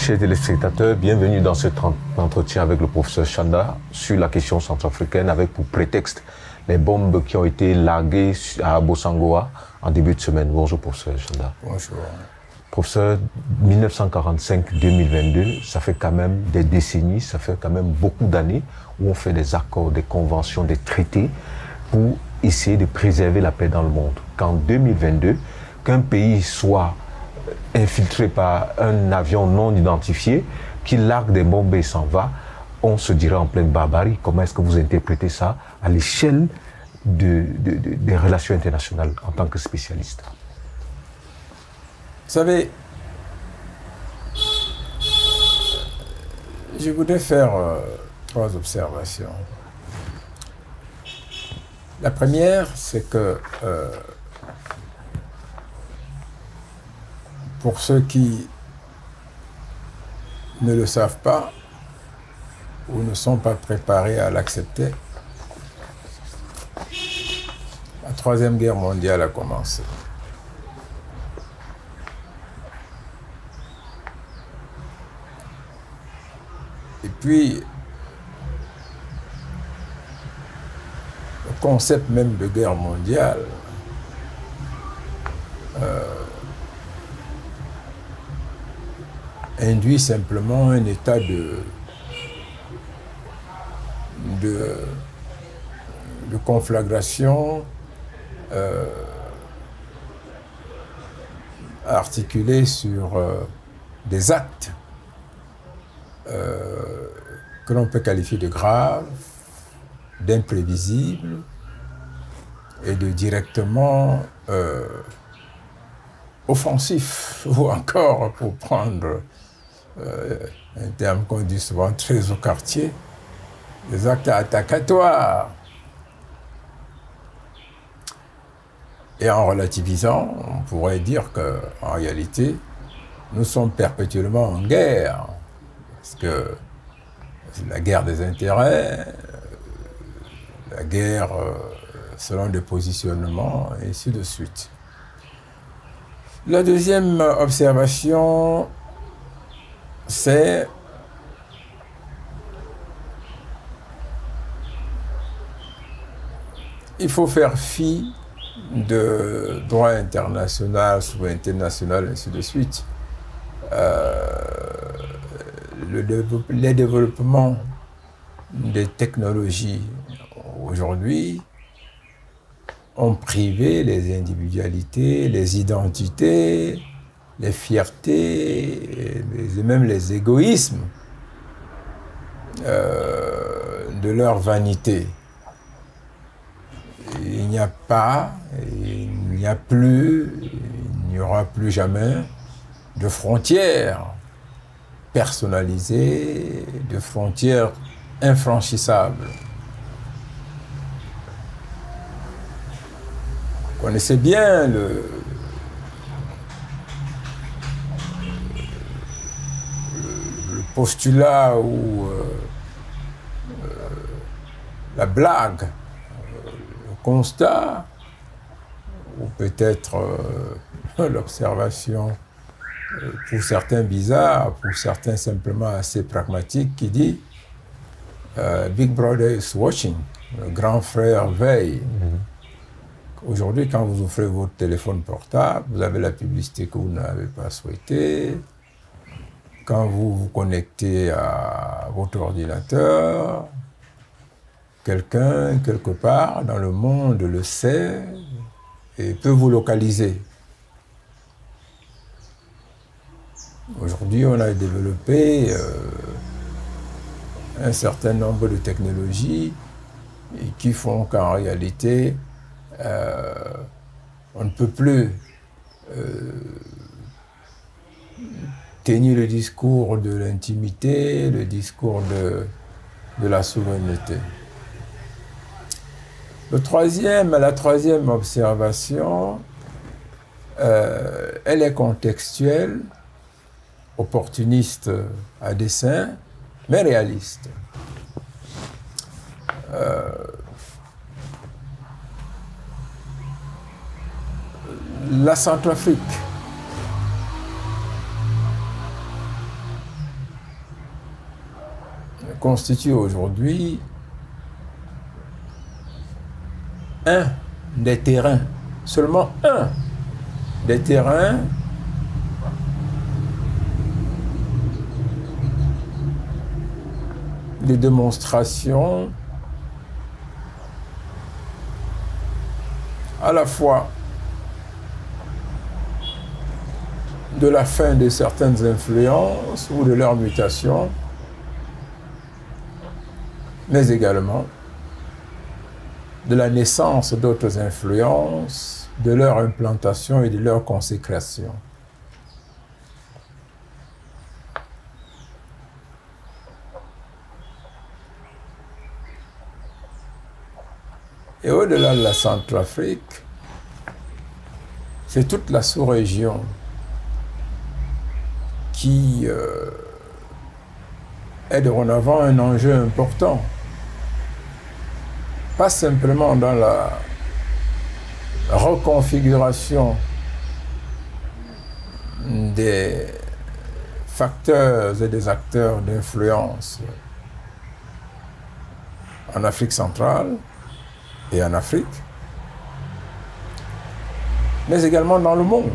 Chers téléspectateurs, bienvenue dans cet entretien avec le professeur Chanda sur la question centrafricaine avec pour prétexte les bombes qui ont été larguées à Bossangoa en début de semaine. Bonjour professeur Chanda. Bonjour. Professeur, 1945-2022, ça fait quand même des décennies, ça fait quand même beaucoup d'années où on fait des accords, des conventions, des traités pour essayer de préserver la paix dans le monde. Qu'en 2022, qu'un pays soit infiltré par un avion non identifié, qui largue des bombes et s'en va, on se dirait en pleine barbarie. Comment est-ce que vous interprétez ça à l'échelle des relations internationales en tant que spécialiste? Vous savez, je voudrais faire 3 observations. La première, c'est que pour ceux qui ne le savent pas ou ne sont pas préparés à l'accepter, la Troisième Guerre mondiale a commencé. Et puis, le concept même de guerre mondiale induit simplement un état de conflagration articulé sur des actes que l'on peut qualifier de graves, d'imprévisibles et de directement offensifs, ou encore, pour prendre un terme qu'on dit souvent très au quartier, des actes attacatoires. Et en relativisant, on pourrait dire qu'en réalité, nous sommes perpétuellement en guerre. Parce que c'est la guerre des intérêts, la guerre selon des positionnements, et ainsi de suite. La deuxième observation, c'est il faut faire fi de droit international, souveraineté nationale, ainsi de suite. Les développements des technologies aujourd'hui ont privé les individualités, les identités, les fiertés, et même les égoïsmes de leur vanité. Il n'y a pas, il n'y a plus, il n'y aura plus jamais de frontières personnalisées, de frontières infranchissables. Vous connaissez bien le postulat ou la blague, le constat, ou peut-être l'observation, pour certains bizarre, pour certains simplement assez pragmatique, qui dit Big Brother is watching, le grand frère veille. Aujourd'hui, quand vous ouvrez votre téléphone portable, vous avez la publicité que vous n'avez pas souhaitée. Quand vous vous connectez à votre ordinateur, quelqu'un, quelque part dans le monde le sait et peut vous localiser. Aujourd'hui, on a développé un certain nombre de technologies qui font qu'en réalité, on ne peut plus tenir le discours de l'intimité, le discours de la souveraineté. La troisième observation, elle est contextuelle, opportuniste à dessein, mais réaliste. La Centrafrique constitue aujourd'hui un des terrains, seulement un des terrains de démonstration à la fois de la fin de certaines influences ou de leur mutation, mais également de la naissance d'autres influences, de leur implantation et de leur consécration. Et au-delà de la Centrafrique, c'est toute la sous-région qui est dorénavant un enjeu important. Pas simplement dans la reconfiguration des facteurs et des acteurs d'influence en Afrique centrale et en Afrique, mais également dans le monde.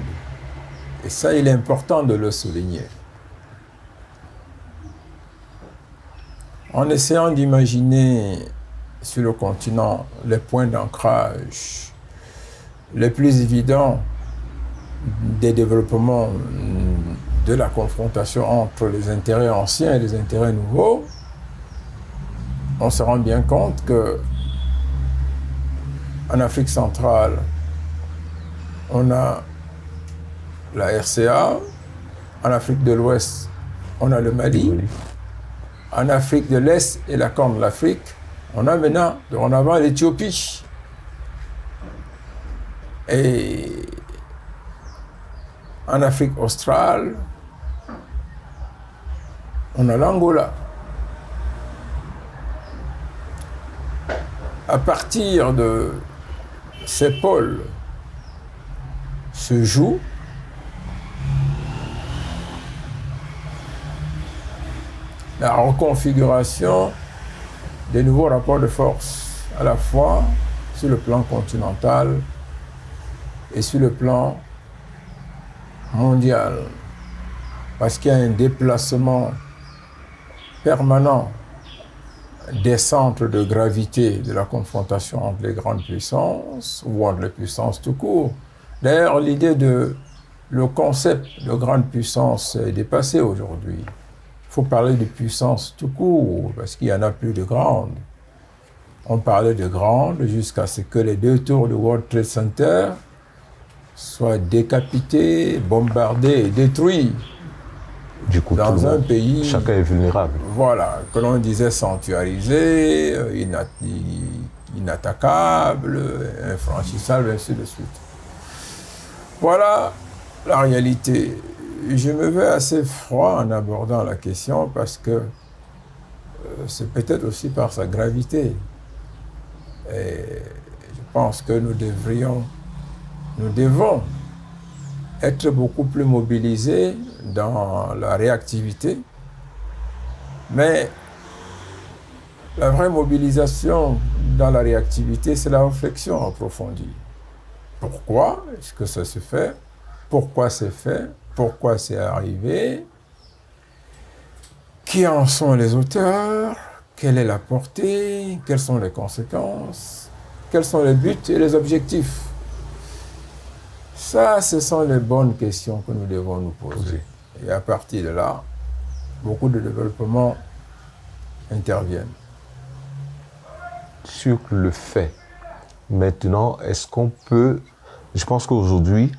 Et ça, il est important de le souligner. En essayant d'imaginer sur le continent les points d'ancrage les plus évidents des développements de la confrontation entre les intérêts anciens et les intérêts nouveaux, on se rend bien compte que en Afrique centrale, on a la RCA, en Afrique de l'Ouest, on a le Mali, en Afrique de l'Est et la Corne de l'Afrique, on a maintenant, dorénavant, l'Éthiopie. Et en Afrique australe, on a l'Angola. À partir de ces pôles se joue la reconfiguration des nouveaux rapports de force, à la fois sur le plan continental et sur le plan mondial, parce qu'il y a un déplacement permanent des centres de gravité de la confrontation entre les grandes puissances ou entre les puissances tout court. D'ailleurs, le concept de grande puissance est dépassé aujourd'hui. Il faut parler de puissance tout court, parce qu'il n'y en a plus de grandes. On parlait de grandes jusqu'à ce que les 2 tours du World Trade Center soient décapités, bombardés et détruits. Du coup, dans un pays, chacun est vulnérable. Voilà, que l'on disait sanctuarisé, inattaquable, infranchissable, ainsi de suite. Voilà la réalité. Je me vais assez froid en abordant la question parce que c'est peut-être aussi par sa gravité. Et je pense que nous devons être beaucoup plus mobilisés dans la réactivité, mais la vraie mobilisation dans la réactivité, c'est la réflexion approfondie. Pourquoi est-ce que ça se fait? Pourquoi c'est fait? Pourquoi c'est arrivé? Qui en sont les auteurs? Quelle est la portée? Quelles sont les conséquences? Quels sont les buts et les objectifs? Ça, ce sont les bonnes questions que nous devons nous poser. Et à partir de là, beaucoup de développements interviennent. Sur le fait, maintenant, est-ce qu'on peut... Je pense qu'aujourd'hui,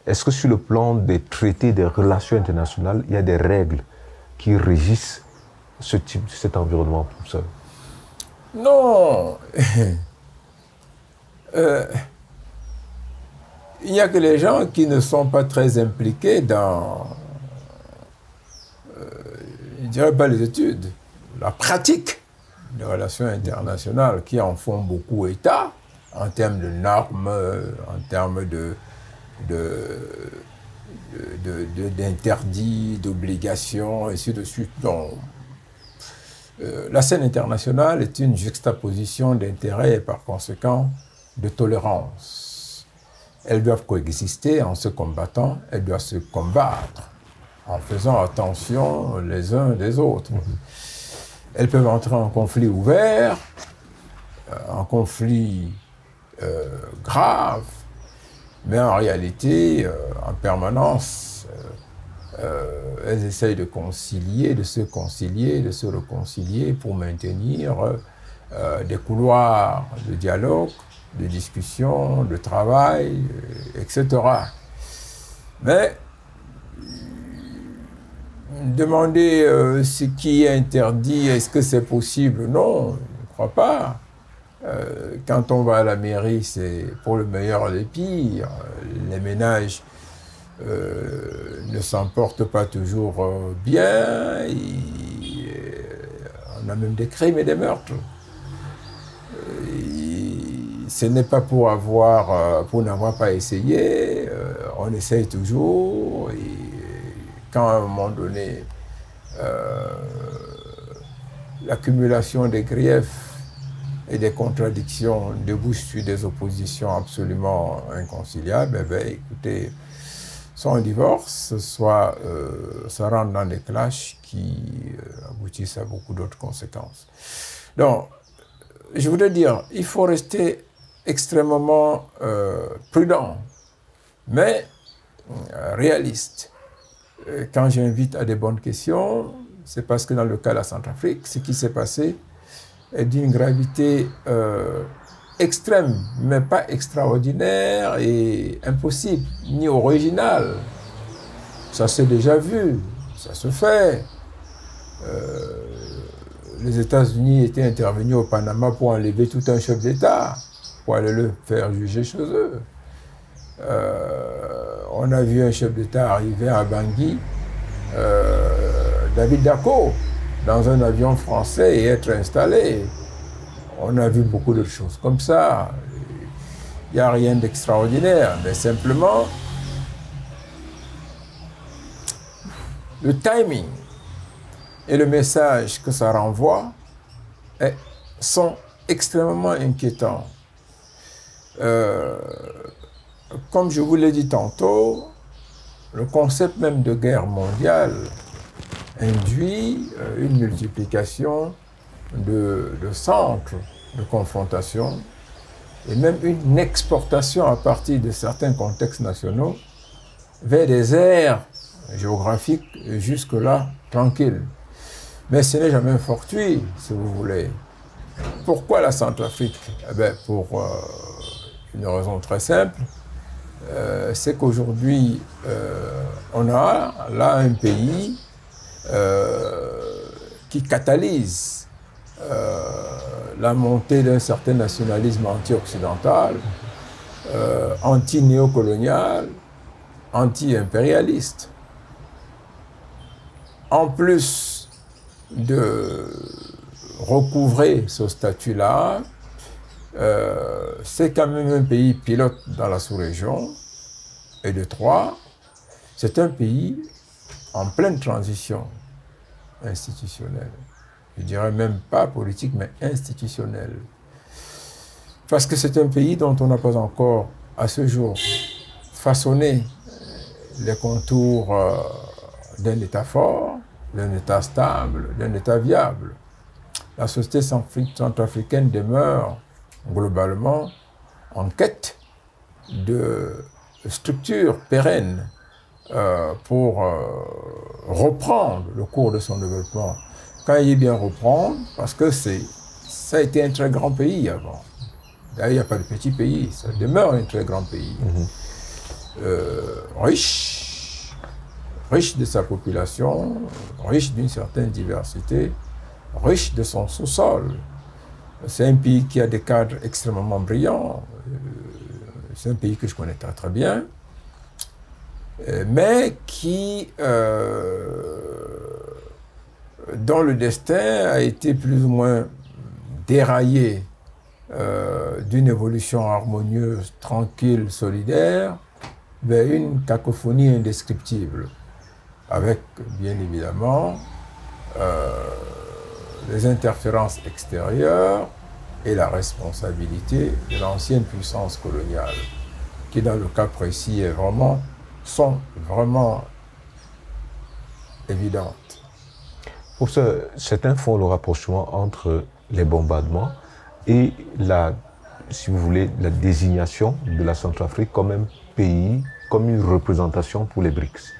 est-ce que sur le plan des traités, des relations internationales, il y a des règles qui régissent cet environnement tout seul? Non. Il n'y a que les gens qui ne sont pas très impliqués dans, je ne dirais pas les études, la pratique des relations internationales, qui en font beaucoup état, en termes de normes, en termes d'interdits, d'obligations, ainsi de suite. Donc, La scène internationale est une juxtaposition d'intérêts et par conséquent de tolérance. Elles doivent coexister en se combattant, elles doivent se combattre en faisant attention les uns des autres. Elles peuvent entrer en conflit ouvert, en conflit grave, mais en réalité, en permanence, elles essayent de concilier, de se réconcilier pour maintenir des couloirs de dialogue, de discussion, de travail, etc. Mais demander ce qui est interdit, est-ce que c'est possible? Non, je ne crois pas. Quand on va à la mairie, c'est pour le meilleur des pires. Les ménages ne s'en portent pas toujours bien. On a même des crimes et des meurtres. Ce n'est pas pour n'avoir pas essayé. On essaye toujours. Et quand à un moment donné, l'accumulation des griefs et des contradictions débouchent sur des oppositions absolument inconciliables, eh bien, écoutez, soit on divorce, soit ça rentre dans des clashs qui aboutissent à beaucoup d'autres conséquences. Donc, je voudrais dire, il faut rester extrêmement prudent, mais réaliste. Quand j'invite à des bonnes questions, c'est parce que dans le cas de la Centrafrique, ce qui s'est passé est d'une gravité extrême, mais pas extraordinaire et impossible, ni original. Ça s'est déjà vu, ça se fait. Les États-Unis étaient intervenus au Panama pour enlever tout un chef d'État, pour aller le faire juger chez eux. On a vu un chef d'État arriver à Bangui, David Dacko, dans un avion français et être installé. On a vu beaucoup de choses comme ça. Il n'y a rien d'extraordinaire, mais simplement le timing et le message que ça renvoie sont extrêmement inquiétants. Comme je vous l'ai dit tantôt, le concept même de guerre mondiale induit une multiplication de centres de confrontation et même une exportation à partir de certains contextes nationaux vers des aires géographiques jusque-là tranquilles. Mais ce n'est jamais fortuit, si vous voulez. Pourquoi la Centrafrique? Eh bien, pour une raison très simple, c'est qu'aujourd'hui, on a là un pays qui catalyse la montée d'un certain nationalisme anti-occidental, anti-néocolonial, anti-impérialiste. En plus de recouvrer ce statut-là, c'est quand même un pays pilote dans la sous-région. Et de trois, c'est un pays en pleine transition institutionnelle. Je dirais même pas politique, mais institutionnelle. Parce que c'est un pays dont on n'a pas encore, à ce jour, façonné les contours d'un État fort, d'un État stable, d'un État viable. La société centrafricaine demeure globalement en quête de structures pérennes pour reprendre le cours de son développement. Quand il est bien reprendre, parce que ça a été un très grand pays avant. D'ailleurs, il n'y a pas de petit pays, ça demeure un très grand pays. Riche de sa population, riche d'une certaine diversité, riche de son sous-sol. C'est un pays qui a des cadres extrêmement brillants. C'est un pays que je connais très bien, mais dont le destin a été plus ou moins déraillé d'une évolution harmonieuse, tranquille, solidaire, vers une cacophonie indescriptible, avec bien évidemment les interférences extérieures et la responsabilité de l'ancienne puissance coloniale, qui dans le cas précis sont vraiment évidentes. Professeur, certains font le rapprochement entre les bombardements et si vous voulez, la désignation de la Centrafrique comme un pays, comme une représentation pour les BRICS.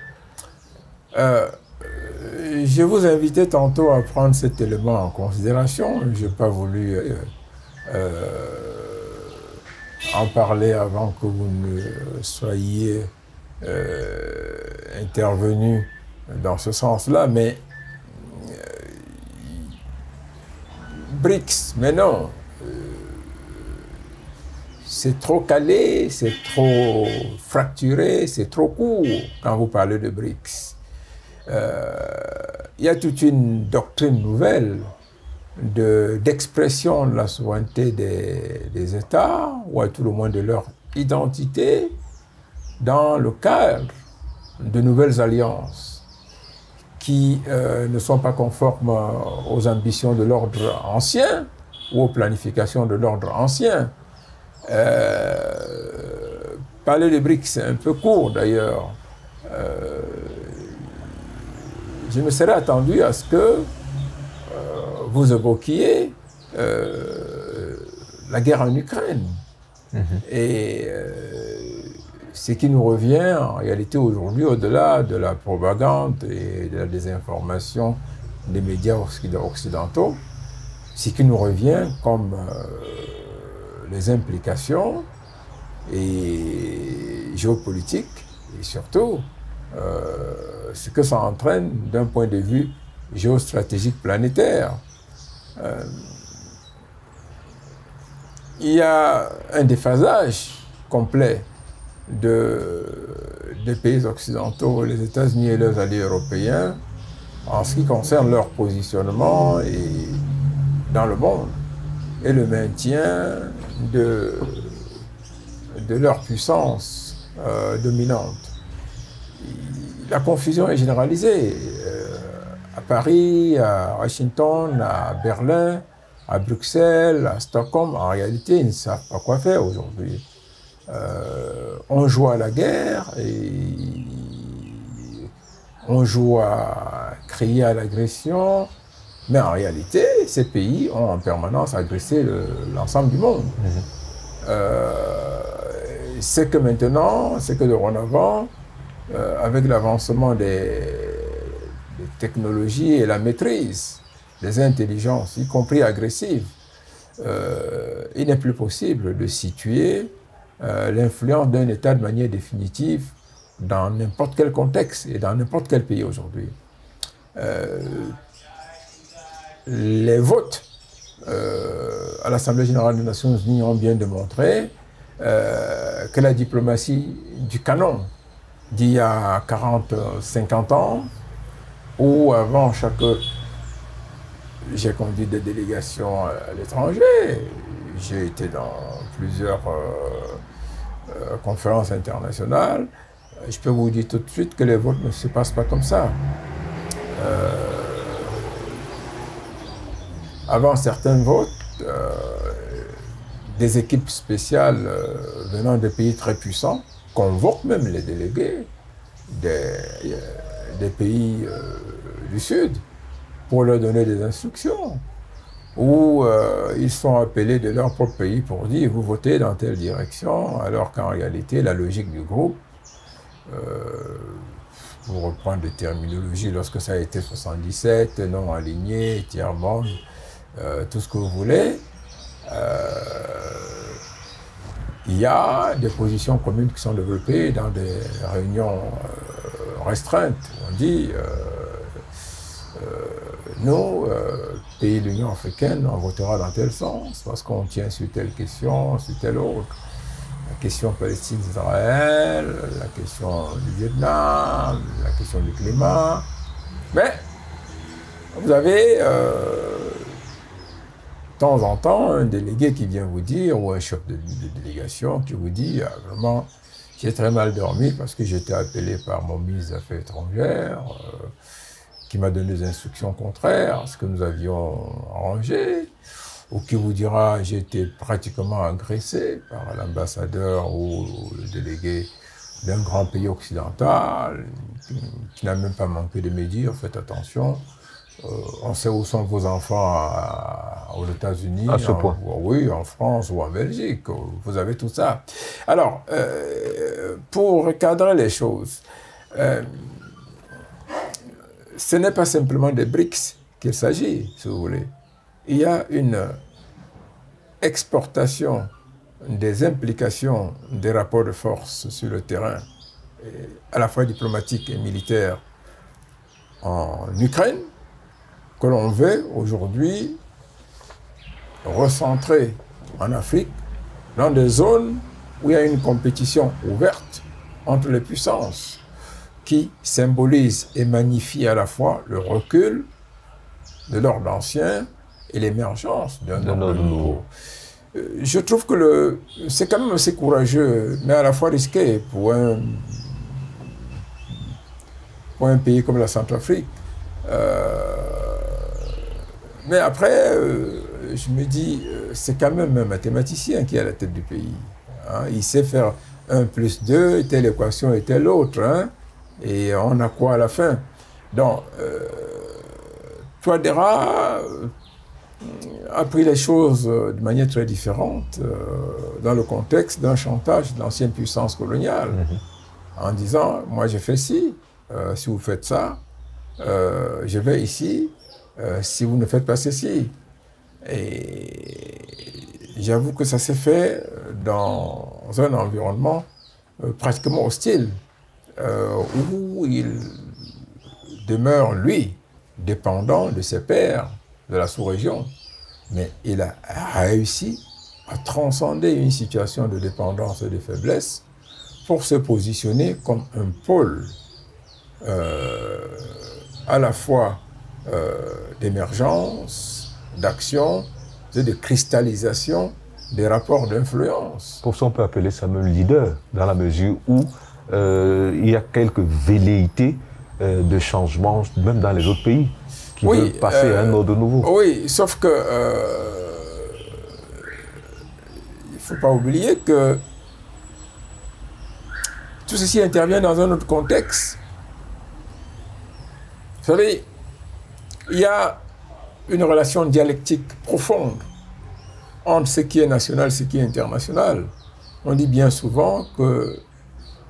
Je vous invitais tantôt à prendre cet élément en considération. Je n'ai pas voulu en parler avant que vous ne soyez intervenu dans ce sens-là, mais BRICS, mais non. C'est trop calé, c'est trop fracturé, c'est trop court quand vous parlez de BRICS. Il y a toute une doctrine nouvelle d'expression de la souveraineté des États, ou à tout le moins de leur identité, dans le cadre de nouvelles alliances qui ne sont pas conformes aux ambitions de l'ordre ancien ou aux planifications de l'ordre ancien. Parler de BRICS, c'est un peu court d'ailleurs. Je me serais attendu à ce que vous évoquiez la guerre en Ukraine. Et ce qui nous revient en réalité aujourd'hui, au-delà de la propagande et de la désinformation des médias occidentaux, ce qui nous revient comme les implications et géopolitiques et surtout ce que ça entraîne d'un point de vue géostratégique planétaire. Il y a un déphasage complet des pays occidentaux, les États-Unis et leurs alliés européens, en ce qui concerne leur positionnement dans le monde et le maintien de leur puissance dominante. La confusion est généralisée. À Paris, à Washington, à Berlin, à Bruxelles, à Stockholm, en réalité, ils ne savent pas quoi faire aujourd'hui. On joue à la guerre et on joue à crier à l'agression, mais en réalité, ces pays ont en permanence agressé l'ensemble du monde. C'est que maintenant, c'est que dorénavant, avec l'avancement des technologies et la maîtrise des intelligences, y compris agressives, il n'est plus possible de situer l'influence d'un État de manière définitive dans n'importe quel contexte et dans n'importe quel pays aujourd'hui. Les votes à l'Assemblée générale des Nations Unies ont bien démontré que la diplomatie du canon d'il y a 40-50 ans, où avant j'ai conduit des délégations à l'étranger, j'ai été dans plusieurs conférences internationales, je peux vous dire tout de suite que les votes ne se passent pas comme ça. Avant certains votes, des équipes spéciales venant de pays très puissants convoquent même les délégués des pays du Sud pour leur donner des instructions. Ou ils sont appelés de leur propre pays pour dire « vous votez dans telle direction », alors qu'en réalité, la logique du groupe, pour reprendre des terminologies, lorsque ça a été 77, non aligné, tiers-monde, tout ce que vous voulez, il y a des positions communes qui sont développées dans des réunions restreintes. On dit nous, pays de l'Union africaine, on votera dans tel sens parce qu'on tient sur telle question, sur telle autre. La question Palestine-Israël, la question du Vietnam, la question du climat. Mais vous avez de temps en temps un délégué qui vient vous dire, ou un chef de délégation qui vous dit vraiment, j'ai très mal dormi parce que j'étais appelé par mon ministre des Affaires étrangères qui m'a donné des instructions contraires à ce que nous avions arrangé, ou qui vous dira j'ai été pratiquement agressé par l'ambassadeur ou le délégué d'un grand pays occidental, qui n'a même pas manqué de me dire faites attention, on sait où sont vos enfants aux États-Unis, à ce point. Oui, en France ou en Belgique, vous avez tout ça. Alors, pour recadrer les choses, ce n'est pas simplement des BRICS qu'il s'agit, si vous voulez. Il y a une exportation des implications des rapports de force sur le terrain, à la fois diplomatique et militaire, en Ukraine, que l'on veut aujourd'hui recentrer en Afrique, dans des zones où il y a une compétition ouverte entre les puissances, qui symbolise et magnifie à la fois le recul de l'ordre ancien et l'émergence d'un ordre nouveau. Je trouve que c'est quand même assez courageux, mais à la fois risqué pour un pays comme la Centrafrique. Mais après, je me dis, c'est quand même un mathématicien qui est à la tête du pays. Hein. Il sait faire 1 plus 2, telle équation et telle autre. Hein. Et on a quoi à la fin? Donc, Touadéra a pris les choses de manière très différente dans le contexte d'un chantage de l'ancienne puissance coloniale, en disant, moi j'ai fait ci, si vous faites ça, je vais ici, si vous ne faites pas ceci. Et j'avoue que ça s'est fait dans un environnement pratiquement hostile, où il demeure, lui, dépendant de ses pairs de la sous-région. Mais il a réussi à transcender une situation de dépendance et de faiblesse pour se positionner comme un pôle à la fois d'émergence, d'action et de cristallisation des rapports d'influence. Pour ça, on peut appeler ça même leader, dans la mesure où il y a quelques velléités de changement, même dans les autres pays, qui veulent passer à un ordre nouveau. Oui, sauf que il ne faut pas oublier que tout ceci intervient dans un autre contexte. Vous savez, il y a une relation dialectique profonde entre ce qui est national et ce qui est international. On dit bien souvent que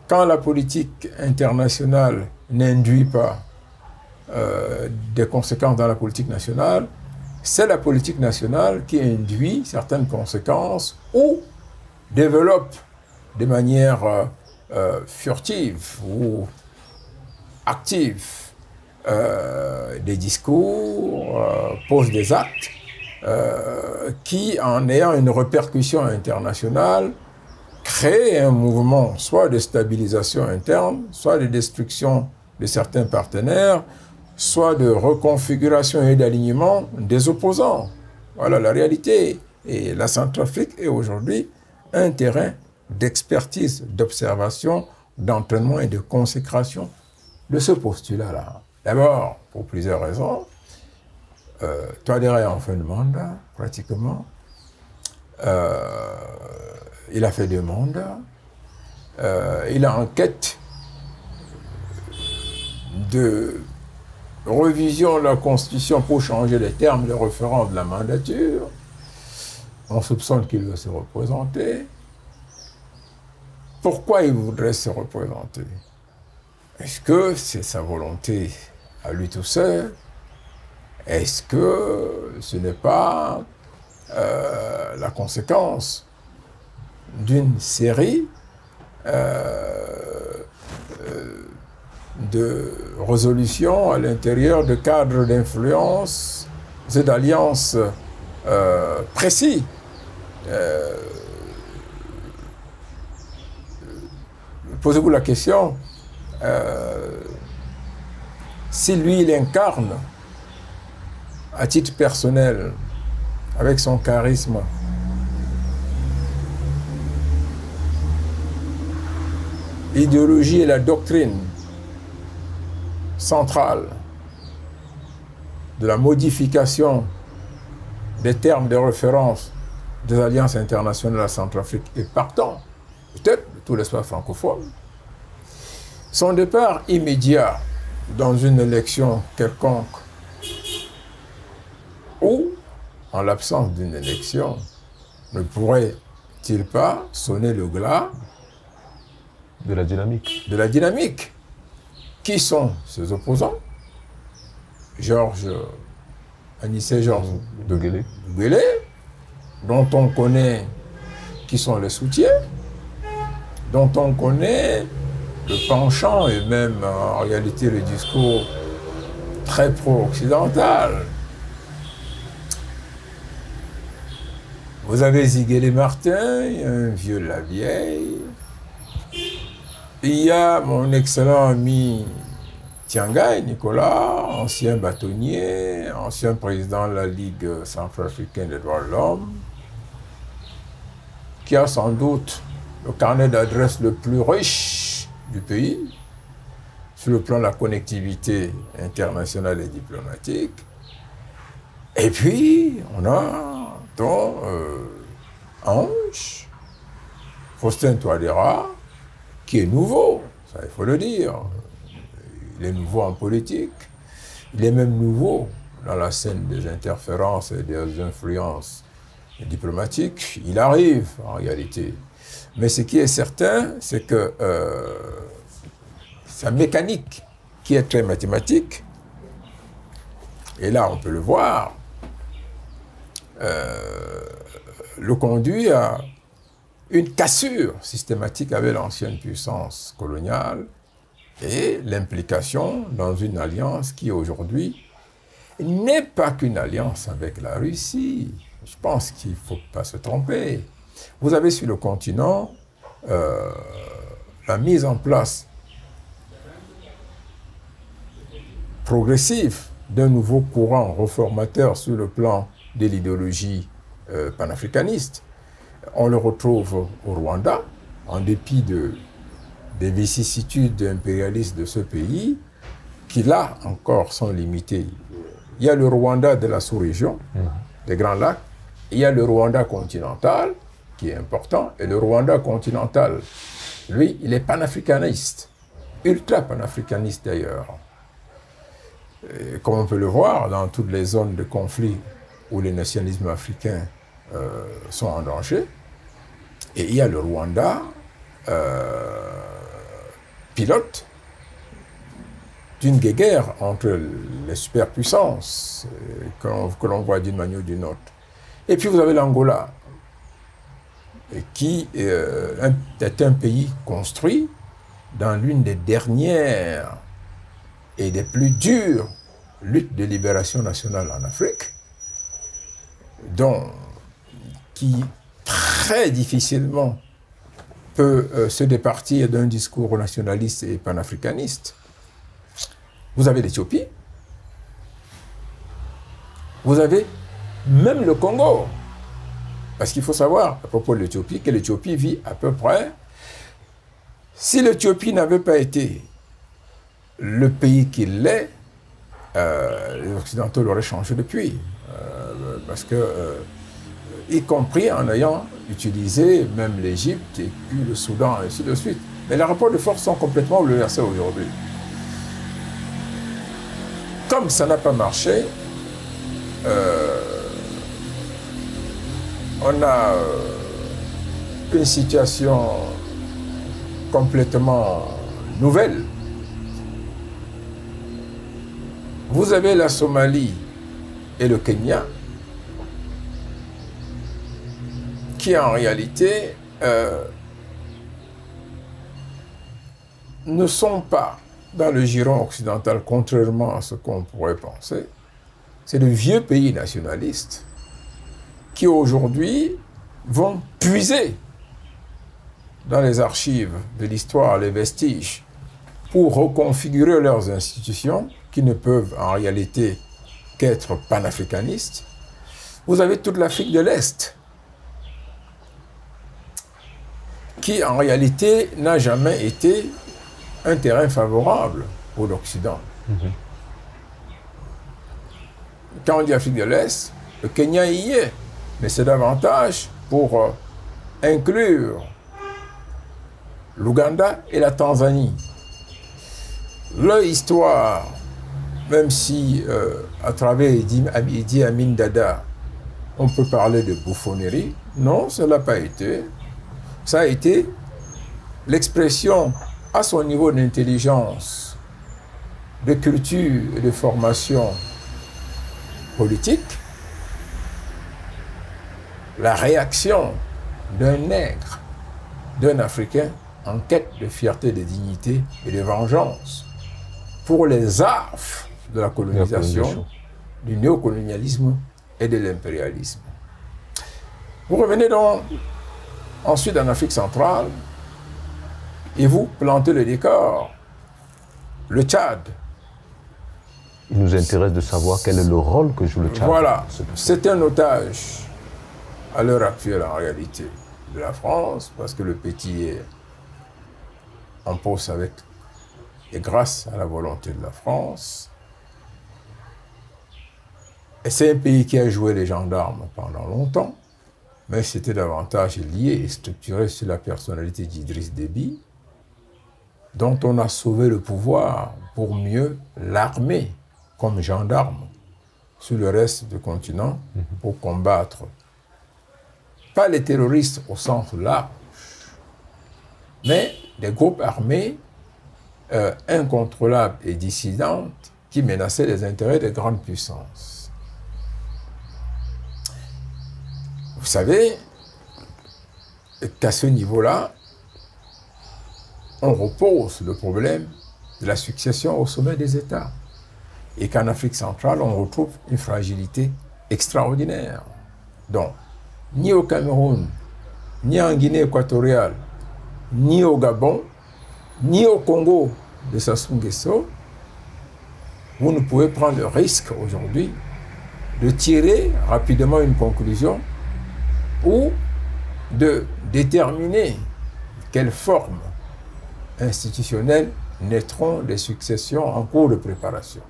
quand la politique internationale n'induit pas des conséquences dans la politique nationale, c'est la politique nationale qui induit certaines conséquences ou développe de manière furtive ou active des discours, pose des actes qui, en ayant une répercussion internationale, créent un mouvement soit de stabilisation interne, soit de destruction de certains partenaires, soit de reconfiguration et d'alignement des opposants. Voilà la réalité. Et la Centrafrique est aujourd'hui un terrain d'expertise, d'observation, d'entraînement et de consécration de ce postulat-là. D'abord, pour plusieurs raisons. Touadéra est en fin de mandat, pratiquement. Il a fait 2 mandats. Il est en quête de revision de la Constitution pour changer les termes de référence de la mandature. On soupçonne qu'il veut se représenter. Pourquoi il voudrait se représenter? Est-ce que c'est sa volonté à lui tout seul? Est-ce que ce n'est pas la conséquence d'une série de résolutions à l'intérieur de cadres d'influence et d'alliances précis? Posez-vous la question, si lui, il incarne à titre personnel, avec son charisme, l'idéologie et la doctrine centrale de la modification des termes de référence des alliances internationales à Centrafrique et partant, peut-être, de tout l'espace francophone, son départ immédiat dans une élection quelconque ou, en l'absence d'une élection, ne pourrait-il pas sonner le glas de la dynamique? De la dynamique. Qui sont ses opposants? Anissé Georges de Guélé, dont on connaît qui sont les soutiens, dont on connaît le penchant et même en réalité le discours très pro-occidental. Vous avez Ziguélé Martin, un vieux de la vieille. Il y a mon excellent ami Tiangai Nicolas, ancien bâtonnier, ancien président de la Ligue centrafricaine des droits de l'homme, qui a sans doute le carnet d'adresses le plus riche du pays, sur le plan de la connectivité internationale et diplomatique. Et puis, on a Ange, Faustin Touadéra, qui est nouveau, ça il faut le dire. Il est nouveau en politique, il est même nouveau dans la scène des interférences et des influences diplomatiques. Il arrive en réalité. Mais ce qui est certain, c'est que sa mécanique, qui est très mathématique, et là on peut le voir, le conduit à une cassure systématique avec l'ancienne puissance coloniale et l'implication dans une alliance qui aujourd'hui n'est pas qu'une alliance avec la Russie. Je pense qu'il ne faut pas se tromper. Vous avez sur le continent la mise en place progressive d'un nouveau courant réformateur sur le plan de l'idéologie panafricaniste. On le retrouve au Rwanda, en dépit des vicissitudes impérialistes de ce pays, qui là encore sont limitées. Il y a le Rwanda de la sous-région, des Grands Lacs, il y a le Rwanda continental, qui est important, et le Rwanda continental, lui, il est panafricaniste, ultra panafricaniste d'ailleurs. Comme on peut le voir dans toutes les zones de conflit où les nationalismes africains sont en danger. Et il y a le Rwanda, pilote d'une guerre entre les superpuissances que l'on voit d'une manière ou d'une autre. Et puis vous avez l'Angola, qui est un pays construit dans l'une des dernières et des plus dures luttes de libération nationale en Afrique, qui très difficilement peut se départir d'un discours nationaliste et panafricaniste. Vous avez l'Éthiopie, vous avez même le Congo, parce qu'il faut savoir, à propos de l'Éthiopie, que l'Éthiopie vit à peu près, si l'Éthiopie n'avait pas été le pays qu'il est, les Occidentaux l'auraient changé depuis, parce que y compris en ayant utilisé même l'Égypte et puis le Soudan, et ainsi de suite. Mais les rapports de force sont complètement bouleversés aujourd'hui. Comme ça n'a pas marché, on a une situation complètement nouvelle. Vous avez la Somalie et le Kenya, qui en réalité ne sont pas dans le giron occidental, contrairement à ce qu'on pourrait penser. C'est de vieux pays nationalistes qui aujourd'hui vont puiser dans les archives de l'histoire, les vestiges, pour reconfigurer leurs institutions qui ne peuvent en réalité qu'être panafricanistes. Vous avez toute l'Afrique de l'Est, qui en réalité n'a jamais été un terrain favorable pour l'Occident. quand on dit Afrique de l'Est, le Kenya y est, mais c'est davantage pour inclure l'Ouganda et la Tanzanie. Leur histoire, même si à travers Idi Amin Dada, on peut parler de bouffonnerie, non, ça n'a pas été. Ça a été l'expression à son niveau d'intelligence, de culture et de formation politique, la réaction d'un nègre, d'un Africain en quête de fierté, de dignité et de vengeance pour les affres de la colonisation, du néocolonialisme et de l'impérialisme. Vous revenez donc ensuite en Afrique centrale et vous plantez le décor. Le Tchad. Il nous intéresse de savoir quel est le rôle que joue le Tchad. Voilà, c'est un otage à l'heure actuelle en réalité de la France, parce que le petit est en poste avec et grâce à la volonté de la France. Et c'est un pays qui a joué les gendarmes pendant longtemps, mais c'était davantage lié et structuré sur la personnalité d'Idriss Déby, dont on a sauvé le pouvoir pour mieux l'armer comme gendarme sur le reste du continent pour combattre, pas les terroristes au sens large, mais des groupes armés incontrôlables et dissidentes qui menaçaient les intérêts des grandes puissances. Vous savez qu'à ce niveau-là, on repose le problème de la succession au sommet des États. Et qu'en Afrique centrale, on retrouve une fragilité extraordinaire. Donc, ni au Cameroun, ni en Guinée équatoriale, ni au Gabon, ni au Congo de Sassou Nguesso, vous ne pouvez prendre le risque aujourd'hui de tirer rapidement une conclusion ou de déterminer quelle forme institutionnelle naîtront des successions en cours de préparation.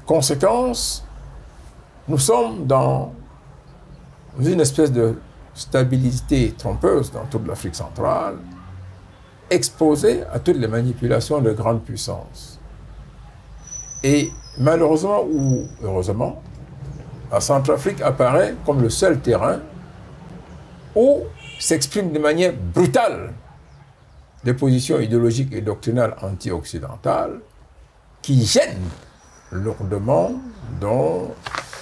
Conséquence, nous sommes dans une espèce de stabilité trompeuse dans toute l'Afrique centrale, exposée à toutes les manipulations de grandes puissances. Et malheureusement ou heureusement, la Centrafrique apparaît comme le seul terrain où s'expriment de manière brutale des positions idéologiques et doctrinales anti-occidentales qui gênent lourdement dans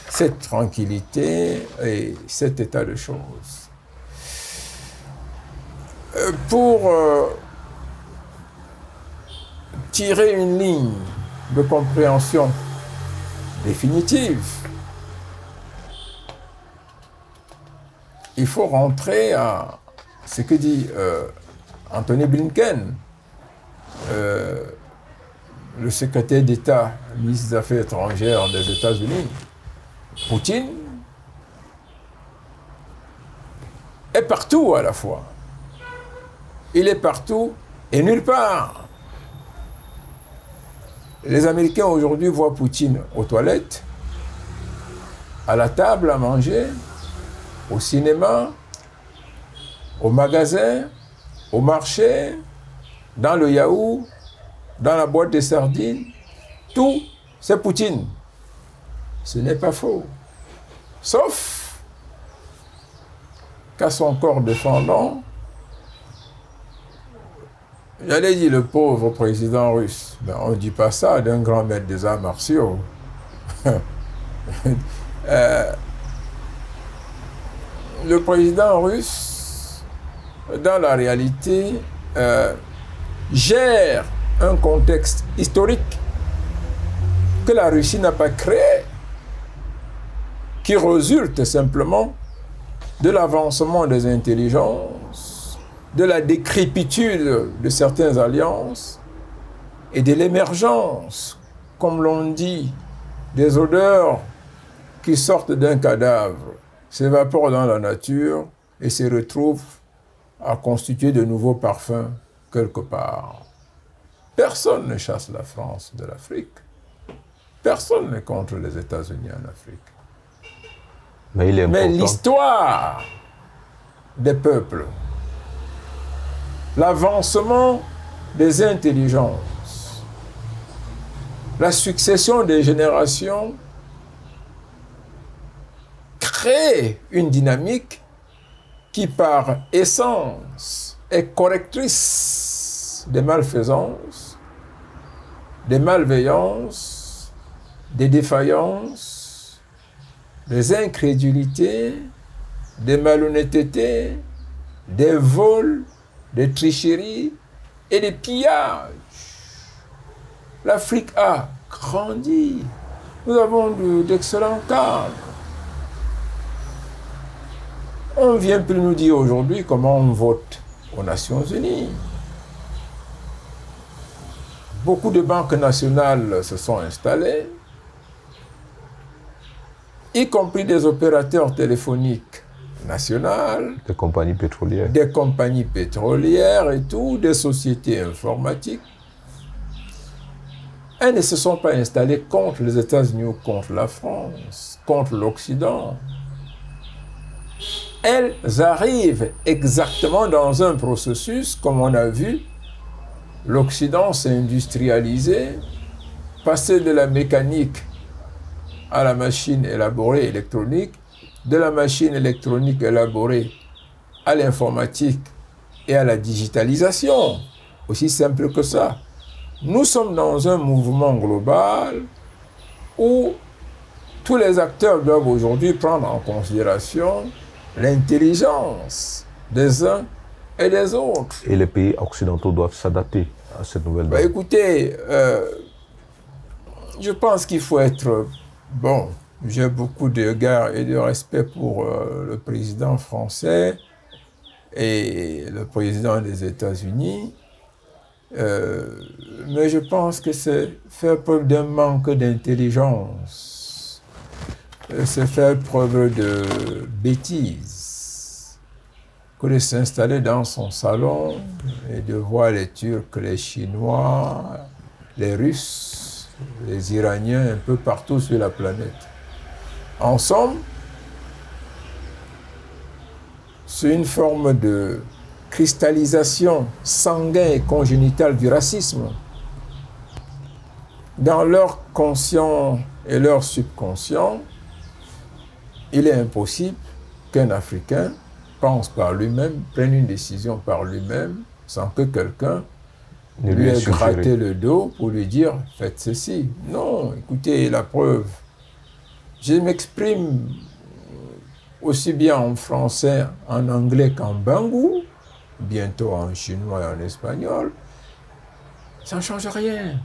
cette tranquillité et cet état de choses. Pour tirer une ligne de compréhension définitive, il faut rentrer à ce que dit Anthony Blinken, le secrétaire d'État, ministre des Affaires étrangères des États-Unis. Poutine est partout à la fois. Il est partout et nulle part. Les Américains aujourd'hui voient Poutine aux toilettes, à la table à manger, au cinéma, au magasin, au marché, dans le yaourt, dans la boîte de sardines. Tout, c'est Poutine. Ce n'est pas faux. Sauf qu'à son corps défendant, j'allais dire le pauvre président russe. Ben, on ne dit pas ça d'un grand maître des arts martiaux. Le président russe, dans la réalité, gère un contexte historique que la Russie n'a pas créé, qui résulte simplement de l'avancement des intelligences, de la décrépitude de certaines alliances et de l'émergence, comme l'on dit, des odeurs qui sortent d'un cadavre, s'évaporent dans la nature et se retrouvent à constituer de nouveaux parfums quelque part. Personne ne chasse la France de l'Afrique. Personne n'est contre les États-Unis en Afrique. Mais il est important. Mais l'histoire des peuples, l'avancement des intelligences, la succession des générations crée une dynamique qui, par essence, est correctrice des malfaisances, des malveillances, des défaillances, des incrédulités, des malhonnêtetés, des vols, des tricheries et des pillages. L'Afrique a grandi. Nous avons d'excellents cadres. On ne vient plus nous dire aujourd'hui comment on vote aux Nations Unies. Beaucoup de banques nationales se sont installées, y compris des opérateurs téléphoniques nationales, Des compagnies pétrolières. des compagnies pétrolières et tout, des sociétés informatiques. Elles ne se sont pas installées contre les États-Unis ou contre la France, contre l'Occident. Elles arrivent exactement dans un processus, comme on a vu, l'Occident s'est industrialisé, passé de la mécanique à la machine élaborée électronique, de la machine électronique élaborée à l'informatique et à la digitalisation. Aussi simple que ça. Nous sommes dans un mouvement global où tous les acteurs doivent aujourd'hui prendre en considération l'intelligence des uns et des autres. Et les pays occidentaux doivent s'adapter à cette nouvelle donne. Écoutez, je pense qu'il faut être... Bon, j'ai beaucoup d'égard et de respect pour le président français et le président des États-Unis, mais je pense que c'est faire preuve d'un manque d'intelligence, c'est faire preuve de bêtise, que de s'installer dans son salon et de voir les Turcs, les Chinois, les Russes, les Iraniens un peu partout sur la planète. En somme, c'est une forme de cristallisation sanguine et congénitale du racisme. Dans leur conscient et leur subconscient, il est impossible qu'un Africain pense par lui-même, prenne une décision par lui-même, sans que quelqu'un lui ait gratté le dos pour lui dire « faites ceci ». Non, écoutez, la preuve. Je m'exprime aussi bien en français, en anglais qu'en bangou, bientôt en chinois et en espagnol. Ça ne change rien.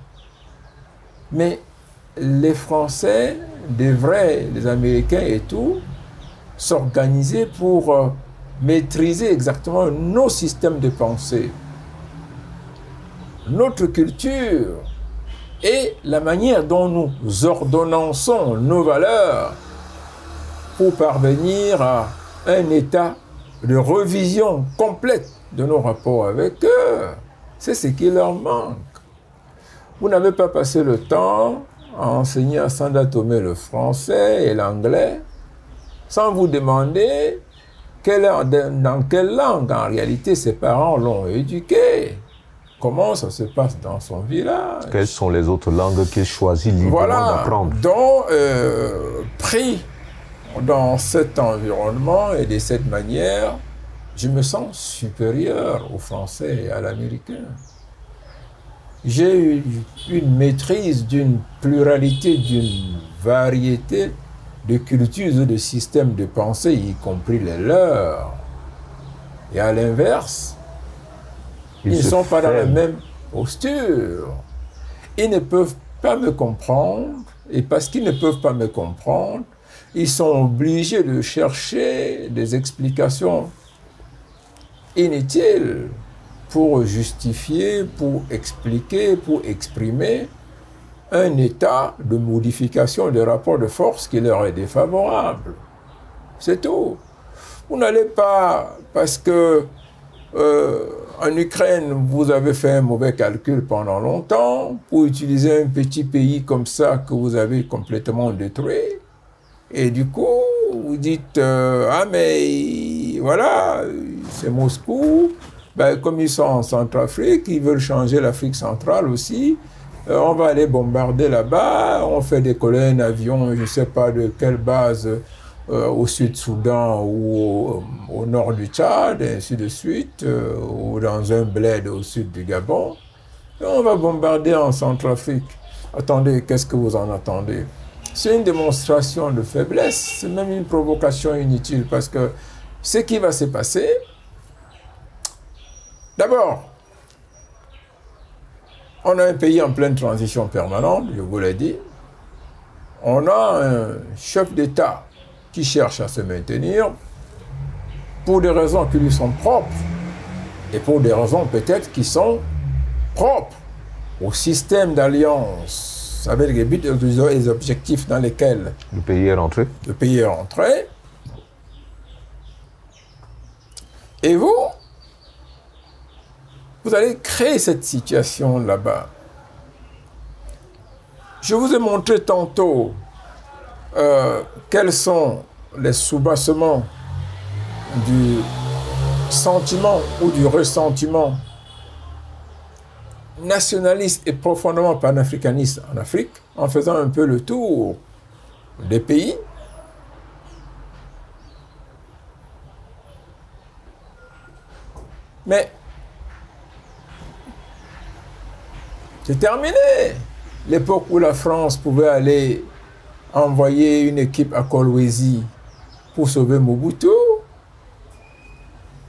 Mais les Français devraient, les Américains et tout, s'organiser pour maîtriser exactement nos systèmes de pensée, notre culture et la manière dont nous ordonnançons nos valeurs pour parvenir à un état de revision complète de nos rapports avec eux. C'est ce qui leur manque. Vous n'avez pas passé le temps à enseigner à Sanda Tomé le français et l'anglais sans vous demander dans quelle langue en réalité ses parents l'ont éduqué. Comment ça se passe dans son village? Quelles sont les autres langues qu'il choisit librement d'apprendre? Donc, pris dans cet environnement et de cette manière, je me sens supérieur au Français et à l'Américain. J'ai eu une maîtrise d'une pluralité, d'une variété de cultures et de systèmes de pensée, y compris les leurs. Et à l'inverse, ils ne sont pas dans la même posture. Ils ne peuvent pas me comprendre, et parce qu'ils ne peuvent pas me comprendre, ils sont obligés de chercher des explications inutiles pour justifier, pour expliquer, pour exprimer un état de modification des rapports de force qui leur est défavorable. C'est tout. Vous n'allez pas, parce que En Ukraine, vous avez fait un mauvais calcul pendant longtemps pour utiliser un petit pays comme ça que vous avez complètement détruit. Et du coup, vous dites, ah mais voilà, c'est Moscou. Ben, comme ils sont en Centrafrique, ils veulent changer l'Afrique centrale aussi. On va aller bombarder là-bas, on fait décoller un avion, je ne sais pas de quelle base, au Sud-Soudan ou au nord du Tchad, et ainsi de suite, ou dans un bled au sud du Gabon. Et on va bombarder en Centrafrique. Attendez, qu'est-ce que vous en attendez? C'est une démonstration de faiblesse, c'est même une provocation inutile, parce que ce qui va se passer, d'abord, on a un pays en pleine transition permanente, je vous l'ai dit. On a un chef d'État qui cherche à se maintenir pour des raisons qui lui sont propres et pour des raisons peut-être qui sont propres au système d'alliance avec les buts et les objectifs dans lesquels le pays est rentré. Le pays est rentré. Et vous allez créer cette situation là-bas. Je vous ai montré tantôt quels sont les soubassements du sentiment ou du ressentiment nationaliste et profondément panafricaniste en Afrique, en faisant un peu le tour des pays. Mais c'est terminé. L'époque où la France pouvait aller envoyer une équipe à Kolwezi pour sauver Mobutu,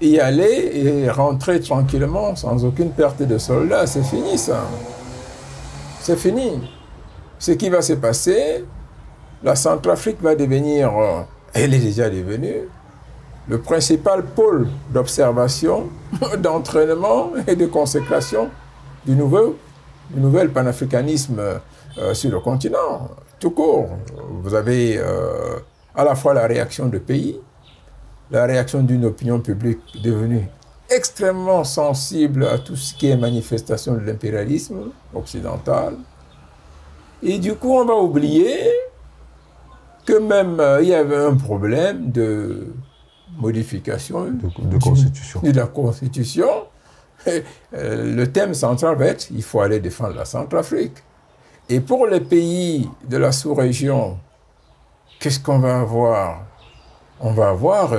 y aller et rentrer tranquillement sans aucune perte de soldats, c'est fini ça. C'est fini. Ce qui va se passer, la Centrafrique va devenir, elle est déjà devenue, le principal pôle d'observation, d'entraînement et de consécration du nouvel panafricanisme sur le continent, tout court. Vous avez à la fois la réaction de pays, la réaction d'une opinion publique devenue extrêmement sensible à tout ce qui est manifestation de l'impérialisme occidental. Et du coup, on va oublier que même il y avait un problème de modification de la Constitution. Et, le thème central va être, il faut aller défendre la Centrafrique. Et pour les pays de la sous-région, qu'est-ce qu'on va avoir? On va avoir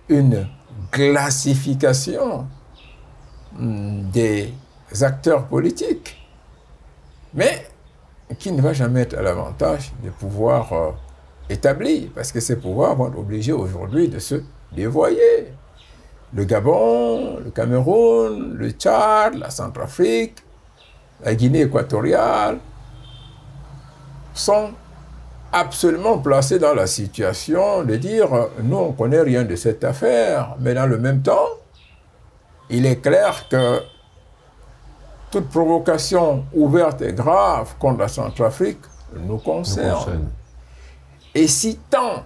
une classification des acteurs politiques, mais qui ne va jamais être à l'avantage des pouvoirs établis, parce que ces pouvoirs vont être obligés aujourd'hui de se dévoyer. Le Gabon, le Cameroun, le Tchad, la Centrafrique, la Guinée équatoriale sont absolument placés dans la situation de dire « nous, on ne connaît rien de cette affaire », mais dans le même temps, il est clair que toute provocation ouverte et grave contre la Centrafrique nous concerne. Et si tant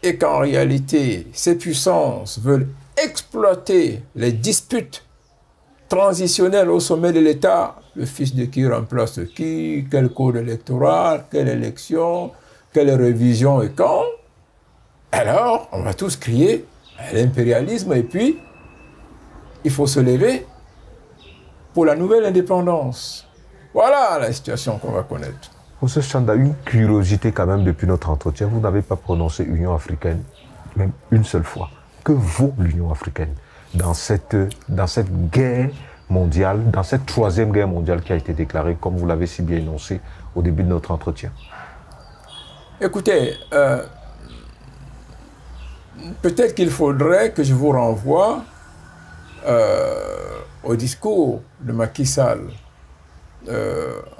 est qu'en réalité, ces puissances veulent exploiter les disputes transitionnelles au sommet de l'État, le fils de qui remplace qui, quel code électoral, quelle élection, quelle révision et quand, alors on va tous crier à l'impérialisme et puis il faut se lever pour la nouvelle indépendance. Voilà la situation qu'on va connaître. Professeur Tchanda, une curiosité quand même depuis notre entretien, vous n'avez pas prononcé Union africaine, même une seule fois. Que vaut l'Union africaine dans cette guerre mondiale, dans cette troisième guerre mondiale qui a été déclarée, comme vous l'avez si bien énoncé au début de notre entretien? Écoutez, peut-être qu'il faudrait que je vous renvoie au discours de Macky Sall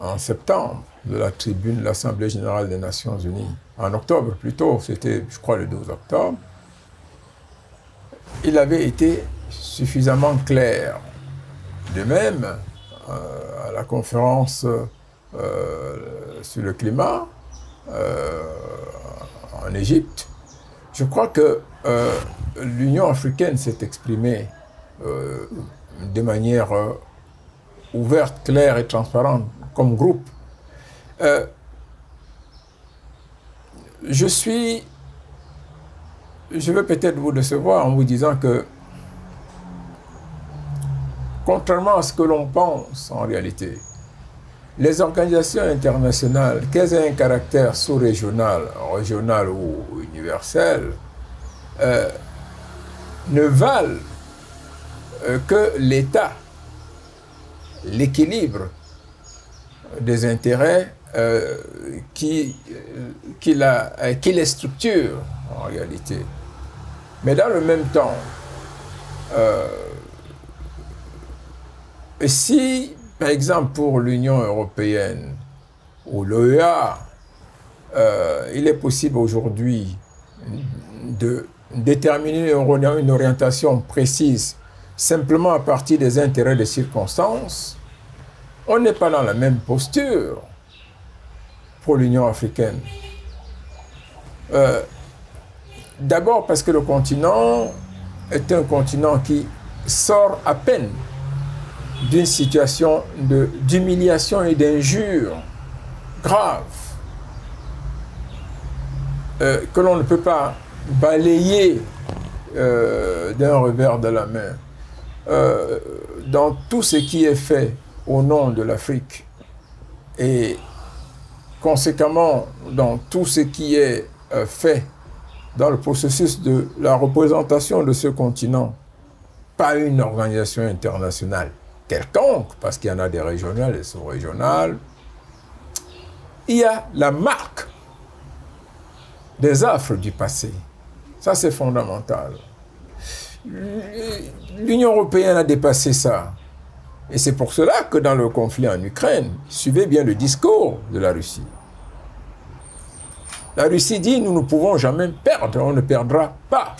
en septembre de la tribune de l'Assemblée générale des Nations unies, en octobre plutôt, c'était je crois le 12 octobre. Il avait été suffisamment clair. De même, à la conférence sur le climat en Égypte, je crois que l'Union africaine s'est exprimée de manière ouverte, claire et transparente comme groupe. Je vais peut-être vous décevoir en vous disant que, contrairement à ce que l'on pense en réalité, les organisations internationales, qu'elles aient un caractère sous-régional, régional ou universel, ne valent que l'État, l'équilibre des intérêts qui les structure en réalité. Mais dans le même temps, si, par exemple, pour l'Union européenne ou l'OEA, il est possible aujourd'hui de déterminer une orientation précise simplement à partir des intérêts des circonstances, on n'est pas dans la même posture pour l'Union africaine. D'abord parce que le continent est un continent qui sort à peine d'une situation d'humiliation et d'injure grave que l'on ne peut pas balayer d'un revers de la main. Dans tout ce qui est fait au nom de l'Afrique et conséquemment dans tout ce qui est fait dans le processus de la représentation de ce continent, pas une organisation internationale quelconque, parce qu'il y en a des régionales et sous-régionales, il y a la marque des affres du passé. Ça, c'est fondamental. L'Union européenne a dépassé ça. Et c'est pour cela que dans le conflit en Ukraine, suivez bien le discours de la Russie. La Russie dit, nous ne pouvons jamais perdre, on ne perdra pas.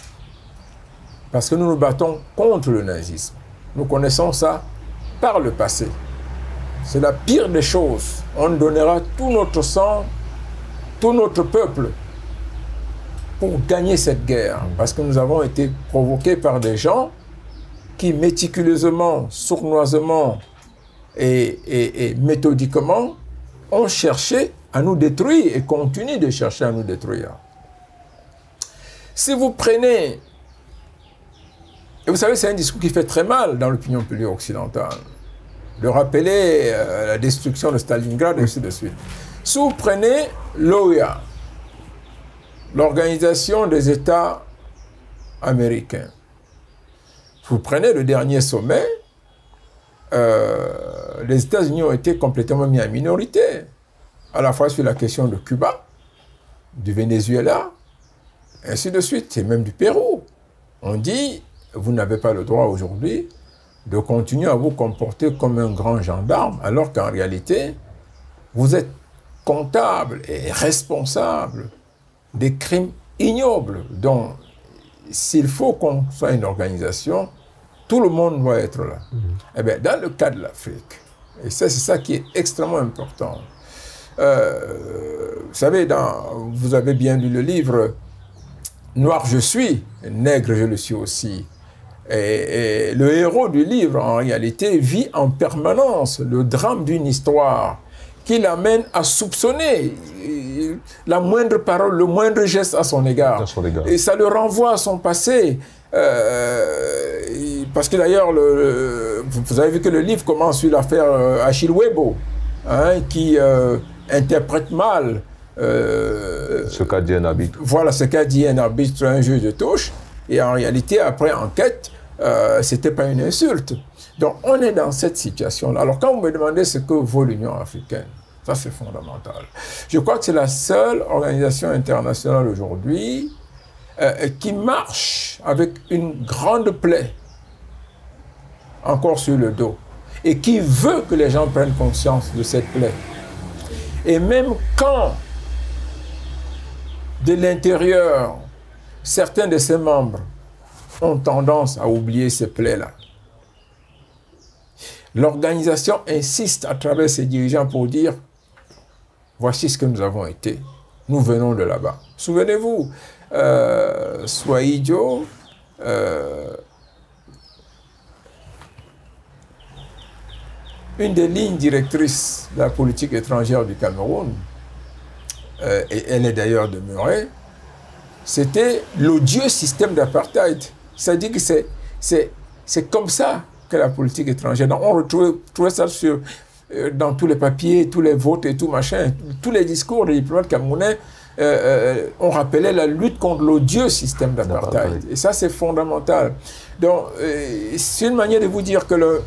Parce que nous nous battons contre le nazisme. Nous connaissons ça par le passé. C'est la pire des choses. On donnera tout notre sang, tout notre peuple pour gagner cette guerre. Parce que nous avons été provoqués par des gens qui méticuleusement, sournoisement et méthodiquement ont cherché à nous détruire et continuent de chercher à nous détruire. Si vous prenez, et vous savez, c'est un discours qui fait très mal dans l'opinion publique occidentale, de rappeler la destruction de Stalingrad et ainsi de suite. Si vous prenez l'OEA, l'Organisation des États américains, vous prenez le dernier sommet, les États-Unis ont été complètement mis en minorité, à la fois sur la question de Cuba, du Venezuela, ainsi de suite, et même du Pérou. On dit, vous n'avez pas le droit aujourd'hui de continuer à vous comporter comme un grand gendarme, alors qu'en réalité, vous êtes comptable et responsable des crimes ignobles. Donc, s'il faut qu'on soit une organisation, tout le monde doit être là. Eh bien, dans le cas de l'Afrique, et ça, c'est ça qui est extrêmement important. Vous savez, vous avez bien lu le livre « Noir je suis, nègre je le suis aussi ». Et le héros du livre, en réalité, vit en permanence le drame d'une histoire qui l'amène à soupçonner la moindre parole, le moindre geste à son égard. Et ça le renvoie à son passé. Parce que d'ailleurs, vous avez vu que le livre commence sur l'affaire Achille Webo, hein, qui interprète mal ce qu'a dit un arbitre. Voilà ce qu'a dit un arbitre, un juge de touche. Et en réalité, après enquête, c'était pas une insulte. Donc, on est dans cette situation-là. Alors, quand vous me demandez ce que vaut l'Union africaine, ça, c'est fondamental. Je crois que c'est la seule organisation internationale aujourd'hui qui marche avec une grande plaie encore sur le dos et qui veut que les gens prennent conscience de cette plaie. Et même quand, de l'intérieur, certains de ses membres ont tendance à oublier ces plaies-là, l'organisation insiste à travers ses dirigeants pour dire « Voici ce que nous avons été. Nous venons de là-bas. » Souvenez-vous, Swahili une des lignes directrices de la politique étrangère du Cameroun, et elle est d'ailleurs demeurée, c'était l'odieux système d'apartheid. C'est-à-dire que c'est comme ça que la politique étrangère. Donc on retrouvait ça dans tous les papiers, tous les votes et tout machin, tous les discours des diplomates camerounais. On rappelait la lutte contre l'odieux système d'apartheid. Et ça, c'est fondamental. Donc, c'est une manière de vous dire que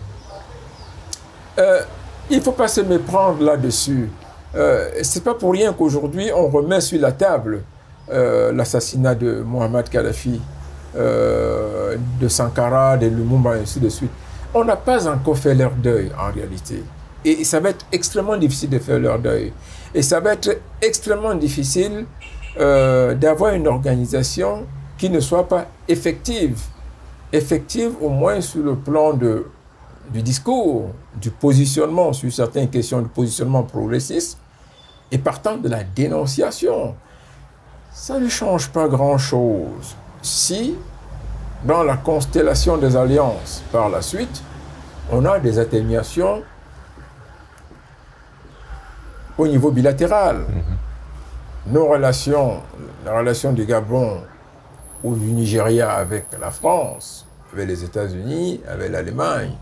il ne faut pas se méprendre là-dessus. C'est pas pour rien qu'aujourd'hui, on remet sur la table l'assassinat de Mohamed Kadhafi, de Sankara, de Lumumba, et ainsi de suite. On n'a pas encore fait leur deuil, en réalité. Et ça va être extrêmement difficile de faire leur deuil. Et ça va être extrêmement difficile d'avoir une organisation qui ne soit pas effective. Effective au moins sur le plan du discours, du positionnement sur certaines questions de positionnement progressiste et partant de la dénonciation. Ça ne change pas grand-chose si, dans la constellation des alliances par la suite, on a des atténuations au niveau bilatéral. Nos relations, la relation du Gabon ou du Nigeria avec la France, avec les États-Unis, avec l'Allemagne,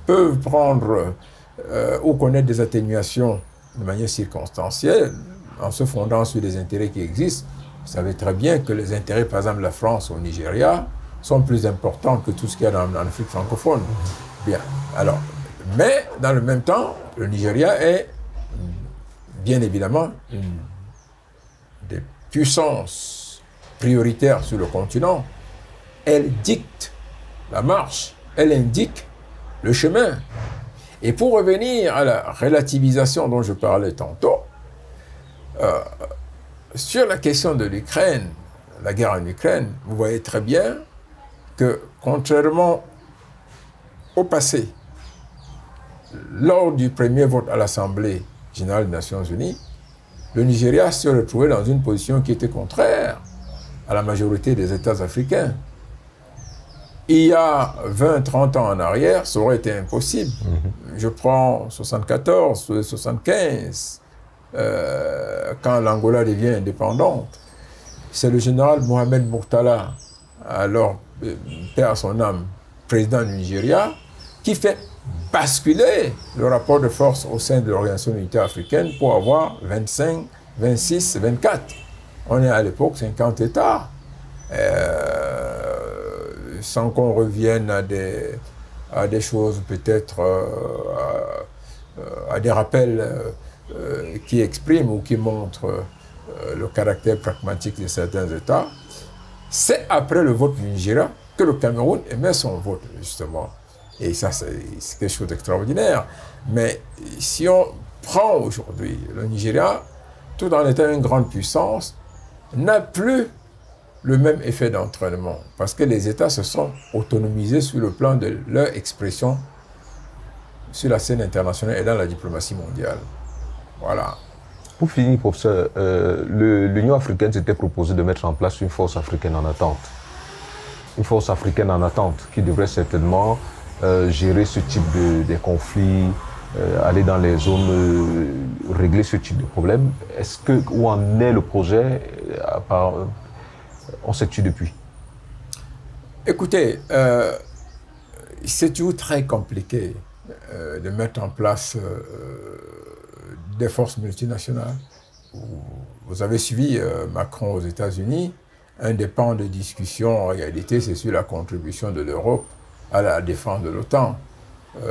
peuvent prendre ou connaître des atténuations de manière circonstancielle en se fondant sur des intérêts qui existent. Vous savez très bien que les intérêts, par exemple, de la France au Nigeria sont plus importants que tout ce qu'il y a en Afrique francophone. Bien. Alors, mais dans le même temps, le Nigeria est bien évidemment une des puissances prioritaires sur le continent. Elle dicte la marche, elle indique le chemin. Et pour revenir à la relativisation dont je parlais tantôt, sur la question de l'Ukraine, la guerre en Ukraine, vous voyez très bien que, contrairement au passé, lors du premier vote à l'Assemblée générale des Nations Unies, le Nigeria se retrouvait dans une position qui était contraire à la majorité des États africains. Il y a 20-30 ans en arrière, ça aurait été impossible. Je prends 74, 75, quand l'Angola devient indépendante. C'est le général Mohamed Murtala, alors paix à son âme, président du Nigeria, qui fait basculer le rapport de force au sein de l'Organisation unitaire africaine pour avoir 25, 26, 24. On est à l'époque 50 États. Sans qu'on revienne à des choses peut-être, à des rappels qui expriment ou qui montrent le caractère pragmatique de certains États. C'est après le vote du Nigeria que le Cameroun émet son vote, justement. Et ça, c'est quelque chose d'extraordinaire. Mais si on prend aujourd'hui le Nigeria, tout en étant une grande puissance, n'a plus le même effet d'entraînement. Parce que les États se sont autonomisés sur le plan de leur expression sur la scène internationale et dans la diplomatie mondiale. Voilà. Pour finir, professeur, l'Union africaine s'était proposée de mettre en place une force africaine en attente. Une force africaine en attente qui devrait certainement gérer ce type de conflits, aller dans les zones, régler ce type de problème. Où en est le projet on s'est tué depuis? Écoutez, c'est toujours très compliqué de mettre en place des forces multinationales. Vous avez suivi Macron aux États-Unis. Un des pans de discussion, en réalité, c'est sur la contribution de l'Europe à la défense de l'OTAN.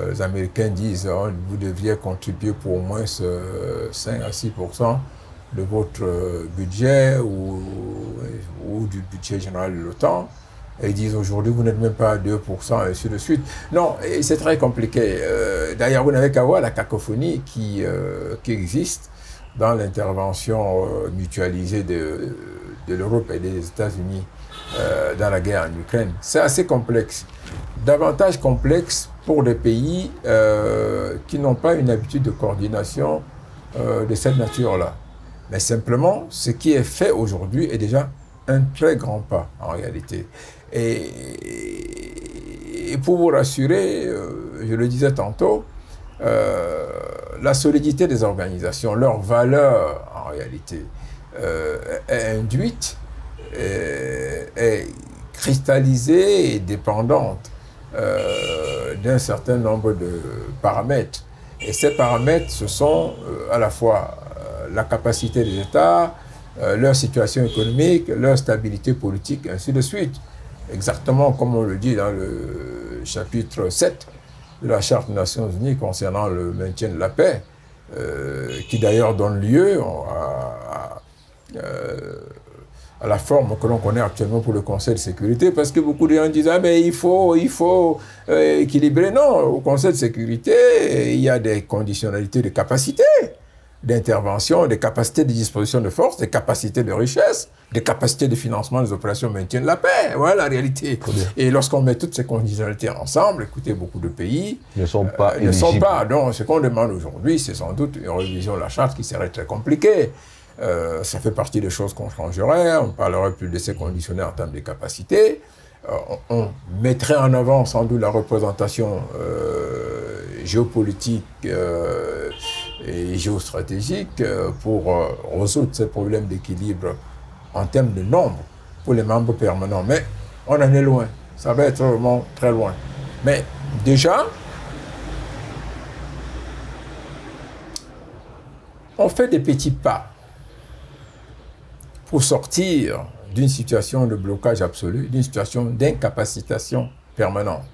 Les Américains disent vous devriez contribuer pour au moins 5 à 6% de votre budget ou du budget général de l'OTAN. Et ils disent aujourd'hui vous n'êtes même pas à 2%, et ainsi de suite. Non, c'est très compliqué. D'ailleurs, vous n'avez qu'à voir la cacophonie qui existe dans l'intervention mutualisée de l'Europe et des États-Unis dans la guerre en Ukraine. C'est assez complexe. Davantage complexe pour des pays qui n'ont pas une habitude de coordination de cette nature-là. Mais simplement, ce qui est fait aujourd'hui est déjà un très grand pas, en réalité. Et Et pour vous rassurer, je le disais tantôt, la solidité des organisations, leur valeur en réalité, est induite, est cristallisée et dépendante d'un certain nombre de paramètres. Et ces paramètres, ce sont à la fois la capacité des États, leur situation économique, leur stabilité politique, ainsi de suite. Exactement comme on le dit dans le chapitre 7 de la Charte des Nations Unies concernant le maintien de la paix, qui d'ailleurs donne lieu à la forme que l'on connaît actuellement pour le Conseil de sécurité, parce que beaucoup de gens disent « Ah, mais il faut équilibrer ». Non, au Conseil de sécurité, il y a des conditionnalités de capacité d'intervention, des capacités de disposition de force, des capacités de richesse, des capacités de financement des opérations de maintien de la paix. Voilà la réalité. Et lorsqu'on met toutes ces conditionnalités ensemble, écoutez, beaucoup de pays ne sont pas. Donc, ce qu'on demande aujourd'hui, c'est sans doute une révision de la charte qui serait très compliquée. Ça fait partie des choses qu'on changerait. On parlerait plus de ces conditionnels en termes de capacités. On mettrait en avant sans doute la représentation géopolitique et géostratégique pour résoudre ces problèmes d'équilibre en termes de nombre pour les membres permanents. Mais on en est loin. Ça va être vraiment très loin. Mais déjà, on fait des petits pas pour sortir d'une situation de blocage absolu, d'une situation d'incapacitation permanente.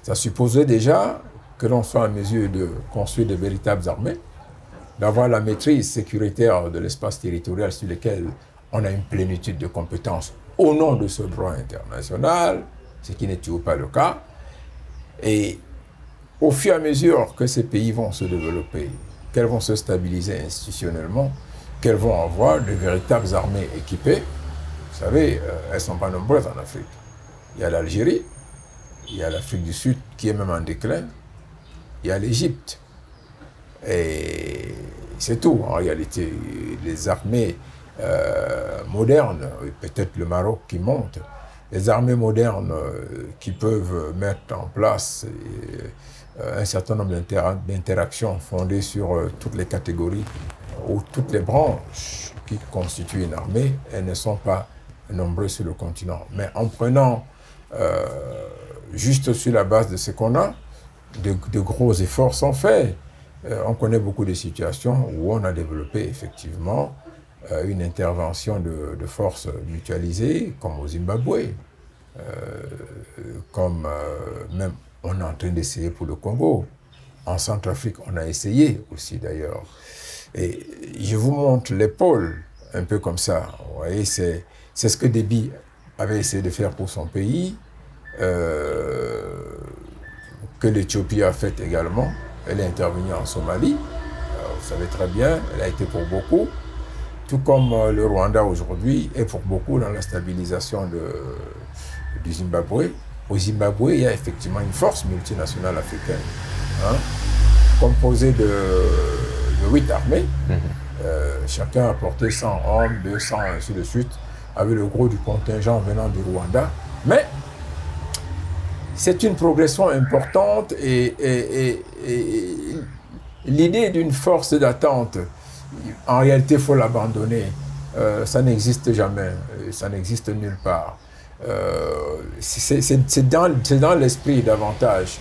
Ça supposerait déjà que l'on soit en mesure de construire de véritables armées, d'avoir la maîtrise sécuritaire de l'espace territorial sur lequel on a une plénitude de compétences au nom de ce droit international, ce qui n'est toujours pas le cas. Et au fur et à mesure que ces pays vont se développer, qu'elles vont se stabiliser institutionnellement, qu'elles vont avoir de véritables armées équipées, vous savez, elles ne sont pas nombreuses en Afrique. Il y a l'Algérie, il y a l'Afrique du Sud qui est même en déclin, il y a l'Égypte. Et c'est tout, en réalité. Les armées modernes, peut-être le Maroc qui monte, les armées modernes qui peuvent mettre en place un certain nombre d'interactions fondées sur toutes les catégories ou toutes les branches qui constituent une armée, elles ne sont pas nombreuses sur le continent. Mais en prenant juste sur la base de ce qu'on a, de gros efforts sont faits. On connaît beaucoup de situations où on a développé effectivement une intervention de forces mutualisées, comme au Zimbabwe, comme même on est en train d'essayer pour le Congo. En Centrafrique, on a essayé aussi d'ailleurs. Et je vous montre les pôles, un peu comme ça. Vous voyez, c'est ce que Déby avait essayé de faire pour son pays, que l'Éthiopie a fait également. Elle est intervenue en Somalie, vous savez très bien, elle a été pour beaucoup, tout comme le Rwanda aujourd'hui est pour beaucoup dans la stabilisation du Zimbabwe. Au Zimbabwe, il y a effectivement une force multinationale africaine, composée de 8 armées. Chacun a porté 100 hommes, 200, ainsi de suite, avec le gros du contingent venant du Rwanda. Mais c'est une progression importante et l'idée d'une force d'attente, en réalité, il faut l'abandonner. Ça n'existe jamais, ça n'existe nulle part. C'est dans l'esprit davantage.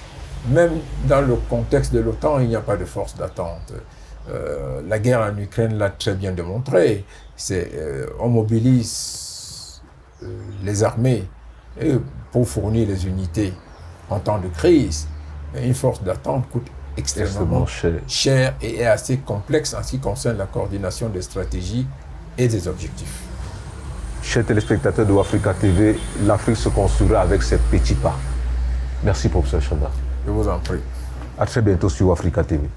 Même dans le contexte de l'OTAN, il n'y a pas de force d'attente. La guerre en Ukraine l'a très bien démontré. On mobilise les armées pour fournir les unités en temps de crise. Mais une force d'attente coûte extrêmement cher et est assez complexe en ce qui concerne la coordination des stratégies et des objectifs. Chers téléspectateurs de Africa TV, l'Afrique se construira avec ses petits pas. Merci, professeur Chanda. Je vous en prie. À très bientôt sur Africa TV.